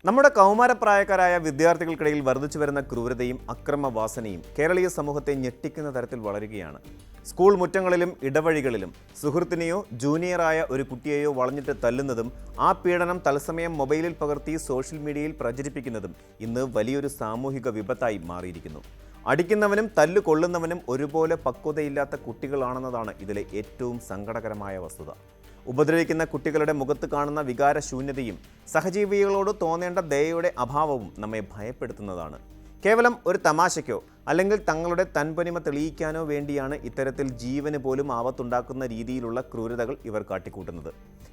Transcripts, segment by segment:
നമ്മുടെ കൗമാരപ്രായക്കാരായ വിദ്യാർത്ഥികൾക്കിടയിൽ വർദ്ധിച്ചു വരുന്ന ക്രൂരതയും അക്രമവാസനയും കേരളീയ സമൂഹത്തെ ഞെട്ടിക്കുന്ന തരത്തിൽ വളരുകയാണ്. സ്കൂൾ മുറ്റങ്ങളിലും ഇടവഴികളിലും സുഹൃത്തിനെയോ ജൂനിയറായ ഒരു കുട്ടിയെയോ വളഞ്ഞിട്ട് തല്ലുന്നതും ആ പീഡനം തത്സമയം മൊബൈലിൽ പകർത്തി സോഷ്യൽ മീഡിയയിൽ പ്രചരിപ്പിക്കുന്നതും ഇന്ന് വലിയൊരു സാമൂഹിക വിപത്തായി മാറിയിരിക്കുന്നു. അടിക്കുന്നവനും തല്ലു കൊള്ളുന്നവനും ഒരുപോലെ പക്വതയില്ലാത്ത കുട്ടികളാണെന്നതാണ് ഇതിലെ ഏറ്റവും സങ്കടകരമായ വസ്തുത. ഉപദ്രവിക്കുന്ന കുട്ടികളുടെ മുഖത്ത് കാണുന്ന വികാരശൂന്യതയും സഹജീവികളോട് തോന്നേണ്ട ദയയുടെ അഭാവവും നമ്മെ ഭയപ്പെടുത്തുന്നതാണ്. കേവലം ഒരു തമാശയ്ക്കോ അല്ലെങ്കിൽ തങ്ങളുടെ തൻപനിമ തെളിയിക്കാനോ വേണ്ടിയാണ് ഇത്തരത്തിൽ ജീവന് പോലും ആപത്തുണ്ടാക്കുന്ന രീതിയിലുള്ള ക്രൂരതകൾ ഇവർ കാട്ടിക്കൂട്ടുന്നത്.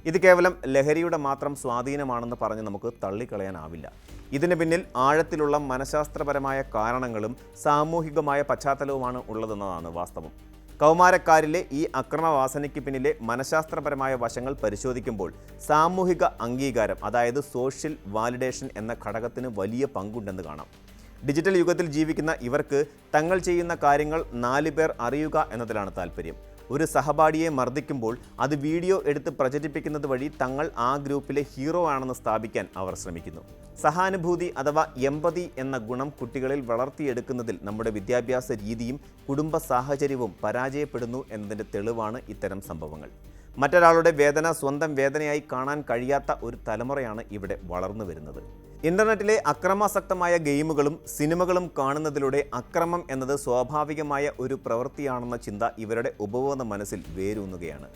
ഇത് കേവലം ലഹരിയുടെ മാത്രം സ്വാധീനമാണെന്ന് പറഞ്ഞ് നമുക്ക് തള്ളിക്കളയാനാവില്ല. ഇതിന് പിന്നിൽ ആഴത്തിലുള്ള മനഃശാസ്ത്രപരമായ കാരണങ്ങളും സാമൂഹികമായ പശ്ചാത്തലവുമാണ് ഉള്ളതെന്നതാണ് വാസ്തവം. കൗമാരക്കാരിലെ ഈ അക്രമവാസനയ്ക്ക് പിന്നിലെ മനഃശാസ്ത്രപരമായ വശങ്ങൾ പരിശോധിക്കുമ്പോൾ സാമൂഹിക അംഗീകാരം, അതായത് സോഷ്യൽ വാലിഡേഷൻ എന്ന ഘടകത്തിന് വലിയ പങ്കുണ്ടെന്ന് കാണാം. ഡിജിറ്റൽ യുഗത്തിൽ ജീവിക്കുന്ന ഇവർക്ക് തങ്ങൾ ചെയ്യുന്ന കാര്യങ്ങൾ 4 പേർ അറിയുക എന്നതിലാണ് താല്പര്യം. ഒരു സഹപാഠിയെ മർദ്ദിക്കുമ്പോൾ അത് വീഡിയോ എടുത്ത് പ്രചരിപ്പിക്കുന്നത് വഴി തങ്ങൾ ആ ഗ്രൂപ്പിലെ ഹീറോ ആണെന്ന് സ്ഥാപിക്കാൻ അവർ ശ്രമിക്കുന്നു. സഹാനുഭൂതി അഥവാ എമ്പതി എന്ന ഗുണം കുട്ടികളിൽ വളർത്തിയെടുക്കുന്നതിൽ നമ്മുടെ വിദ്യാഭ്യാസ രീതിയും കുടുംബ സാഹചര്യവും പരാജയപ്പെടുന്നു എന്നതിൻ്റെ തെളിവാണ് ഇത്തരം സംഭവങ്ങൾ. മറ്റൊരാളുടെ വേദന സ്വന്തം വേദനയായി കാണാൻ കഴിയാത്ത ഒരു തലമുറയാണ് ഇവിടെ വളർന്നു വരുന്നത്. ഇന്റർനെറ്റിലെ അക്രമാസക്തമായ ഗെയിമുകളും സിനിമകളും കാണുന്നതിലൂടെ അക്രമം എന്നത് സ്വാഭാവികമായ ഒരു പ്രവൃത്തിയാണെന്ന ചിന്ത ഇവരുടെ ഉപബോധ മനസ്സിൽ വേരൂന്നുകയാണ്.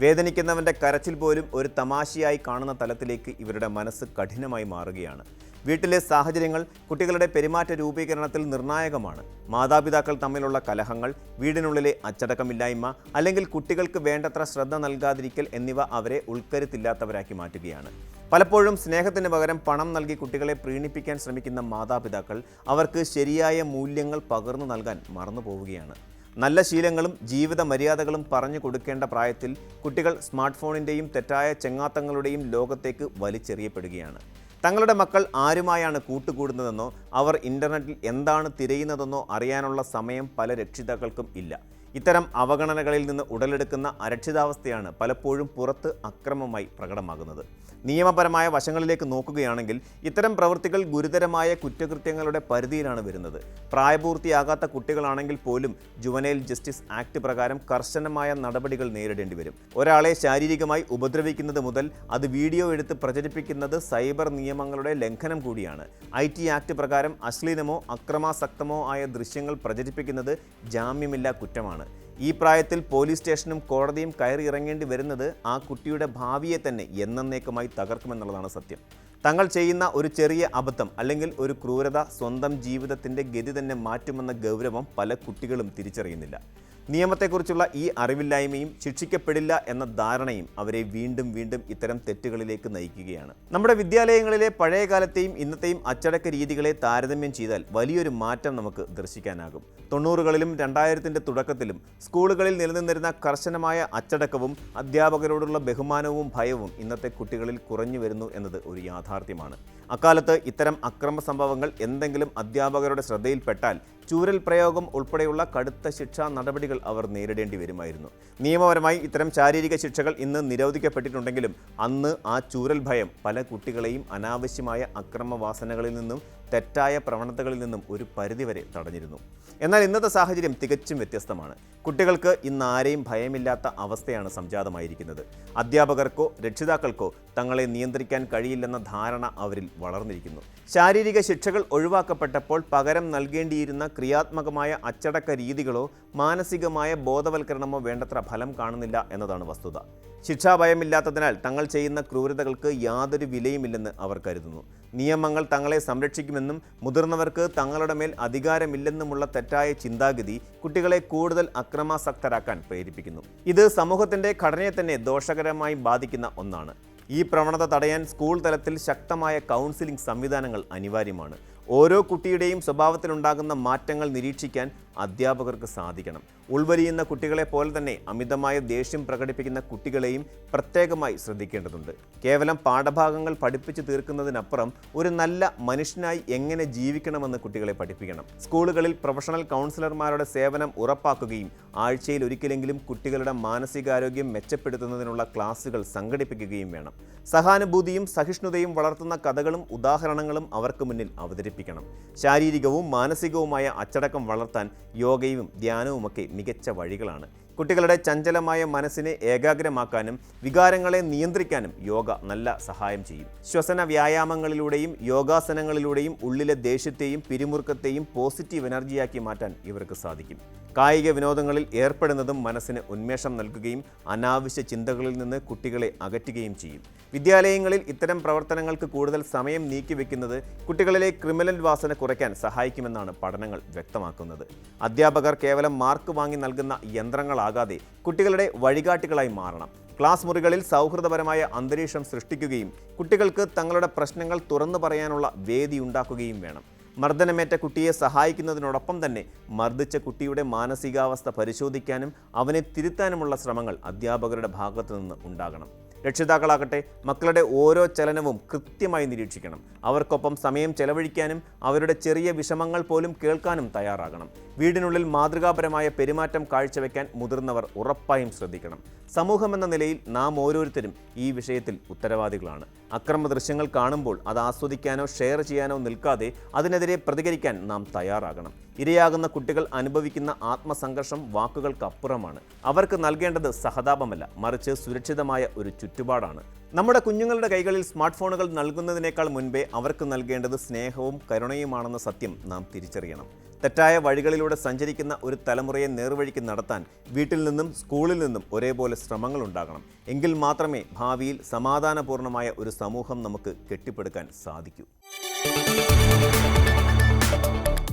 വേദനിക്കുന്നവൻ്റെ കരച്ചിൽ പോലും ഒരു തമാശയായി കാണുന്ന തലത്തിലേക്ക് ഇവരുടെ മനസ്സ് കഠിനമായി മാറുകയാണ്. വീട്ടിലെ സാഹചര്യങ്ങൾ കുട്ടികളുടെ പെരുമാറ്റ രൂപീകരണത്തിൽ നിർണായകമാണ്. മാതാപിതാക്കൾ തമ്മിലുള്ള കലഹങ്ങൾ, വീടിനുള്ളിലെ അച്ചടക്കമില്ലായ്മ, അല്ലെങ്കിൽ കുട്ടികൾക്ക് വേണ്ടത്ര ശ്രദ്ധ നൽകാതിരിക്കൽ എന്നിവ അവരെ ഉൾക്കരുത്തില്ലാത്തവരാക്കി മാറ്റുകയാണ്. പലപ്പോഴും സ്നേഹത്തിന് പകരം പണം നൽകി കുട്ടികളെ പ്രീണിപ്പിക്കാൻ ശ്രമിക്കുന്ന മാതാപിതാക്കൾ അവർക്ക് ശരിയായ മൂല്യങ്ങൾ പകർന്നു നൽകാൻ മറന്നു പോവുകയാണ്. നല്ല ശീലങ്ങളും ജീവിത മര്യാദകളും പറഞ്ഞു കൊടുക്കേണ്ട പ്രായത്തിൽ കുട്ടികൾ സ്മാർട്ട് ഫോണിൻ്റെയും തെറ്റായ ചെങ്ങാത്തങ്ങളുടെയും ലോകത്തേക്ക് വലിച്ചെറിയപ്പെടുകയാണ്. തങ്ങളുടെ മക്കൾ ആരുമായാണ് കൂട്ടുകൂടുന്നതെന്നോ അവർ ഇൻ്റർനെറ്റിൽ എന്താണ് തിരയുന്നതെന്നോ അറിയാനുള്ള സമയം പല രക്ഷിതാക്കൾക്കും ഇല്ല. ഇത്തരം അവഗണനകളിൽ നിന്ന് ഉടലെടുക്കുന്ന അരക്ഷിതാവസ്ഥയാണ് പലപ്പോഴും പുറത്ത് അക്രമമായി പ്രകടമാകുന്നത്. നിയമപരമായ വശങ്ങളിലേക്ക് നോക്കുകയാണെങ്കിൽ ഇത്തരം പ്രവൃത്തികൾ ഗുരുതരമായ കുറ്റകൃത്യങ്ങളുടെ പരിധിയിലാണ് വരുന്നത്. പ്രായപൂർത്തിയാകാത്ത കുട്ടികളാണെങ്കിൽ പോലും ജുവനൈൽ ജസ്റ്റിസ് ആക്ട് പ്രകാരം കർശനമായ നടപടികൾ നേരിടേണ്ടി വരും. ഒരാളെ ശാരീരികമായി ഉപദ്രവിക്കുന്നത് മുതൽ അത് വീഡിയോ എടുത്ത് പ്രചരിപ്പിക്കുന്നത് സൈബർ നിയമങ്ങളുടെ ലംഘനം കൂടിയാണ്. IT ആക്ട് പ്രകാരം അശ്ലീലമോ അക്രമാസക്തമോ ആയ ദൃശ്യങ്ങൾ പ്രചരിപ്പിക്കുന്നത് ജാമ്യമില്ലാ കുറ്റമാണ്. ഈ പ്രായത്തിൽ പോലീസ് സ്റ്റേഷനും കോടതിയും കയറി ഇറങ്ങേണ്ടി വരുന്നത് ആ കുട്ടിയുടെ ഭാവിയെ തന്നെ എന്നേക്കുമായി തകർക്കുമെന്നുള്ളതാണ് സത്യം. തങ്ങൾ ചെയ്യുന്ന ഒരു ചെറിയ അബദ്ധം അല്ലെങ്കിൽ ഒരു ക്രൂരത സ്വന്തം ജീവിതത്തിൻ്റെ ഗതി തന്നെ മാറ്റുമെന്ന ഗൗരവം പല കുട്ടികളും തിരിച്ചറിയുന്നില്ല. നിയമത്തെക്കുറിച്ചുള്ള ഈ അറിവില്ലായ്മയും ശിക്ഷിക്കപ്പെടില്ല എന്ന ധാരണയും അവരെ വീണ്ടും വീണ്ടും ഇത്തരം തെറ്റുകളിലേക്ക് നയിക്കുകയാണ്. നമ്മുടെ വിദ്യാലയങ്ങളിലെ പഴയ കാലത്തെയും ഇന്നത്തെയും അച്ചടക്ക രീതികളെ താരതമ്യം ചെയ്താൽ വലിയൊരു മാറ്റം നമുക്ക് ദർശിക്കാനാകും. 90കളിലും 2000ൻ്റെ തുടക്കത്തിലും സ്കൂളുകളിൽ നിലനിന്നിരുന്ന കർശനമായ അച്ചടക്കവും അധ്യാപകരോടുള്ള ബഹുമാനവും ഭയവും ഇന്നത്തെ കുട്ടികളിൽ കുറഞ്ഞു വരുന്നു എന്നത് ഒരു യാഥാർത്ഥ്യമാണ്. അക്കാലത്ത് ഇത്തരം അക്രമ സംഭവങ്ങൾ എന്തെങ്കിലും അധ്യാപകരുടെ ശ്രദ്ധയിൽപ്പെട്ടാൽ ചൂരൽ പ്രയോഗം ഉൾപ്പെടെയുള്ള കടുത്ത ശിക്ഷാ നടപടികൾ അവർ നേരിടേണ്ടി വരുമായിരുന്നു. നിയമപരമായി ഇത്തരം ശാരീരിക ശിക്ഷകൾ ഇന്ന് നിരോധിക്കപ്പെട്ടിട്ടുണ്ടെങ്കിലും അന്ന് ആ ചൂരൽ ഭയം പല കുട്ടികളെയും അനാവശ്യമായ അക്രമവാസനകളിൽ നിന്നും തെറ്റായ പ്രവണതകളിൽ നിന്നും ഒരു പരിധിവരെ തടഞ്ഞിരുന്നു. എന്നാൽ ഇന്നത്തെ സാഹചര്യം തികച്ചും വ്യത്യസ്തമാണ്. കുട്ടികൾക്ക് ഇന്ന് ആരെയും ഭയമില്ലാത്ത അവസ്ഥയാണ് സംജാതമായിരിക്കുന്നത്. അധ്യാപകർക്കോ രക്ഷിതാക്കൾക്കോ തങ്ങളെ നിയന്ത്രിക്കാൻ കഴിയില്ലെന്ന ധാരണ അവരിൽ വളർന്നിരിക്കുന്നു. ശാരീരിക ശിക്ഷകൾ ഒഴിവാക്കപ്പെട്ടപ്പോൾ പകരം നൽകേണ്ടിയിരുന്ന ക്രിയാത്മകമായ അച്ചടക്ക രീതികളോ മാനസികമായ ബോധവൽക്കരണമോ വേണ്ടത്ര ഫലം കാണുന്നില്ല എന്നതാണ് വസ്തുത. ശിക്ഷാഭയമില്ലാത്തതിനാൽ തങ്ങൾ ചെയ്യുന്ന ക്രൂരതകൾക്ക് യാതൊരു വിലയുമില്ലെന്ന് അവർ കരുതുന്നു. നിയമങ്ങൾ തങ്ങളെ സംരക്ഷിക്കുമെന്നും മുതിർന്നവർക്ക് തങ്ങളുടെ മേൽ അധികാരമില്ലെന്നുമുള്ള തെറ്റായ ചിന്താഗതി കുട്ടികളെ കൂടുതൽ അക്രമാസക്തരാക്കാൻ പ്രേരിപ്പിക്കുന്നു. ഇത് സമൂഹത്തിൻ്റെ ഘടനയെ തന്നെ ദോഷകരമായി ബാധിക്കുന്ന ഒന്നാണ്. ഈ പ്രവണത തടയാൻ സ്കൂൾ തലത്തിൽ ശക്തമായ കൗൺസിലിംഗ് സംവിധാനങ്ങൾ അനിവാര്യമാണ്. ഓരോ കുട്ടിയുടെയും സ്വഭാവത്തിലുണ്ടാകുന്ന മാറ്റങ്ങൾ നിരീക്ഷിക്കാൻ അധ്യാപകർക്ക് സാധിക്കണം. ഉൾവലിയുന്ന കുട്ടികളെ പോലെ തന്നെ അമിതമായ ദേഷ്യം പ്രകടിപ്പിക്കുന്ന കുട്ടികളെയും പ്രത്യേകമായി ശ്രദ്ധിക്കേണ്ടതുണ്ട്. കേവലം പാഠഭാഗങ്ങൾ പഠിപ്പിച്ചു തീർക്കുന്നതിനപ്പുറം ഒരു നല്ല മനുഷ്യനായി എങ്ങനെ ജീവിക്കണമെന്ന് കുട്ടികളെ പഠിപ്പിക്കണം. സ്കൂളുകളിൽ പ്രൊഫഷണൽ കൗൺസിലർമാരുടെ സേവനം ഉറപ്പാക്കുകയും ആഴ്ചയിൽ ഒരിക്കലെങ്കിലും കുട്ടികളുടെ മാനസികാരോഗ്യം മെച്ചപ്പെടുത്തുന്നതിനുള്ള ക്ലാസുകൾ സംഘടിപ്പിക്കുകയും വേണം. സഹാനുഭൂതിയും സഹിഷ്ണുതയും വളർത്തുന്ന കഥകളും ഉദാഹരണങ്ങളും അവർക്ക് മുന്നിൽ അവതരിപ്പിക്കണം. ശാരീരികവും മാനസികവുമായ അച്ചടക്കം വളർത്താൻ യോഗയും ധ്യാനവുമൊക്കെ മികച്ച വഴികളാണ്. കുട്ടികളുടെ ചഞ്ചലമായ മനസ്സിനെ ഏകാഗ്രമാക്കാനും വികാരങ്ങളെ നിയന്ത്രിക്കാനും യോഗ നല്ല സഹായം ചെയ്യും. ശ്വസന വ്യായാമങ്ങളിലൂടെയും യോഗാസനങ്ങളിലൂടെയും ഉള്ളിലെ ദേഷ്യത്തെയും പിരിമുറുക്കത്തെയും പോസിറ്റീവ് എനർജിയാക്കി മാറ്റാൻ ഇവർക്ക് സാധിക്കും. കായിക വിനോദങ്ങളിൽ ഏർപ്പെടുന്നതും മനസ്സിന് ഉന്മേഷം നൽകുകയും അനാവശ്യ ചിന്തകളിൽ നിന്ന് കുട്ടികളെ അകറ്റുകയും ചെയ്യും. വിദ്യാലയങ്ങളിൽ ഇത്തരം പ്രവർത്തനങ്ങൾക്ക് കൂടുതൽ സമയം നീക്കിവെക്കുന്നത് കുട്ടികളിലെ ക്രിമിനൽ വാസന കുറയ്ക്കാൻ സഹായിക്കുമെന്നാണ് പഠനങ്ങൾ വ്യക്തമാക്കുന്നത്. അധ്യാപകർ കേവലം മാർക്ക് വാങ്ങി നൽകുന്ന യന്ത്രങ്ങളാകാതെ കുട്ടികളുടെ വഴികാട്ടികളായി മാറണം. ക്ലാസ് മുറികളിൽ സൗഹൃദപരമായ അന്തരീക്ഷം സൃഷ്ടിക്കുകയും കുട്ടികൾക്ക് തങ്ങളുടെ പ്രശ്നങ്ങൾ തുറന്നു പറയാനുള്ള വേദി ഉണ്ടാക്കുകയും വേണം. മർദ്ദനമേറ്റ കുട്ടിയെ സഹായിക്കുന്നതിനോടൊപ്പം തന്നെ മർദ്ദിച്ച കുട്ടിയുടെ മാനസികാവസ്ഥ പരിശോധിക്കാനും അവനെ തിരുത്താനുമുള്ള ശ്രമങ്ങൾ അധ്യാപകരുടെ ഭാഗത്തു നിന്ന് ഉണ്ടാകണം. രക്ഷിതാക്കളാകട്ടെ മക്കളുടെ ഓരോ ചലനവും കൃത്യമായി നിരീക്ഷിക്കണം. അവർക്കൊപ്പം സമയം ചെലവഴിക്കാനും അവരുടെ ചെറിയ വിഷമങ്ങൾ പോലും കേൾക്കാനും തയ്യാറാകണം. വീടിനുള്ളിൽ മാതൃകാപരമായ പെരുമാറ്റം കാഴ്ചവെക്കാൻ മുതിർന്നവർ ഉറപ്പായും ശ്രദ്ധിക്കണം. സമൂഹമെന്ന നിലയിൽ നാം ഓരോരുത്തരും ഈ വിഷയത്തിൽ ഉത്തരവാദികളാണ്. അക്രമ ദൃശ്യങ്ങൾ കാണുമ്പോൾ അത് ആസ്വദിക്കാനോ ഷെയർ ചെയ്യാനോ നിൽക്കാതെ അതിനെതിരെ പ്രതികരിക്കാൻ നാം തയ്യാറാകണം. ഇരയാകുന്ന കുട്ടികൾ അനുഭവിക്കുന്ന ആത്മസംഘർഷം വാക്കുകൾക്കപ്പുറമാണ്. അവർക്ക് നൽകേണ്ടത് സഹതാപമല്ല, മറിച്ച് സുരക്ഷിതമായ ഒരു ചുറ്റുപാടാണ്. നമ്മുടെ കുഞ്ഞുങ്ങളുടെ കൈകളിൽ സ്മാർട്ട് ഫോണുകൾ നൽകുന്നതിനേക്കാൾ മുൻപേ അവർക്ക് നൽകേണ്ടത് സ്നേഹവും കരുണയുമാണെന്ന സത്യം നാം തിരിച്ചറിയണം. തെറ്റായ വഴികളിലൂടെ സഞ്ചരിക്കുന്ന ഒരു തലമുറയെ നേർവഴിക്ക് നടത്താൻ വീട്ടിൽ നിന്നും സ്കൂളിൽ നിന്നും ഒരേപോലെ ശ്രമങ്ങൾ ഉണ്ടാകണം. എങ്കിൽ മാത്രമേ ഭാവിയിൽ സമാധാനപൂർണമായ ഒരു സമൂഹം നമുക്ക് കെട്ടിപ്പടുക്കാൻ സാധിക്കൂ.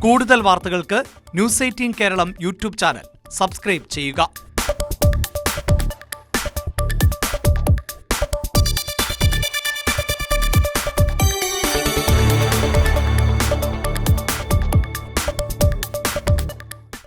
കൂടുതൽ വാർത്തകൾക്ക് news 18 Keralam YouTube channel subscribe ചെയ്യുക.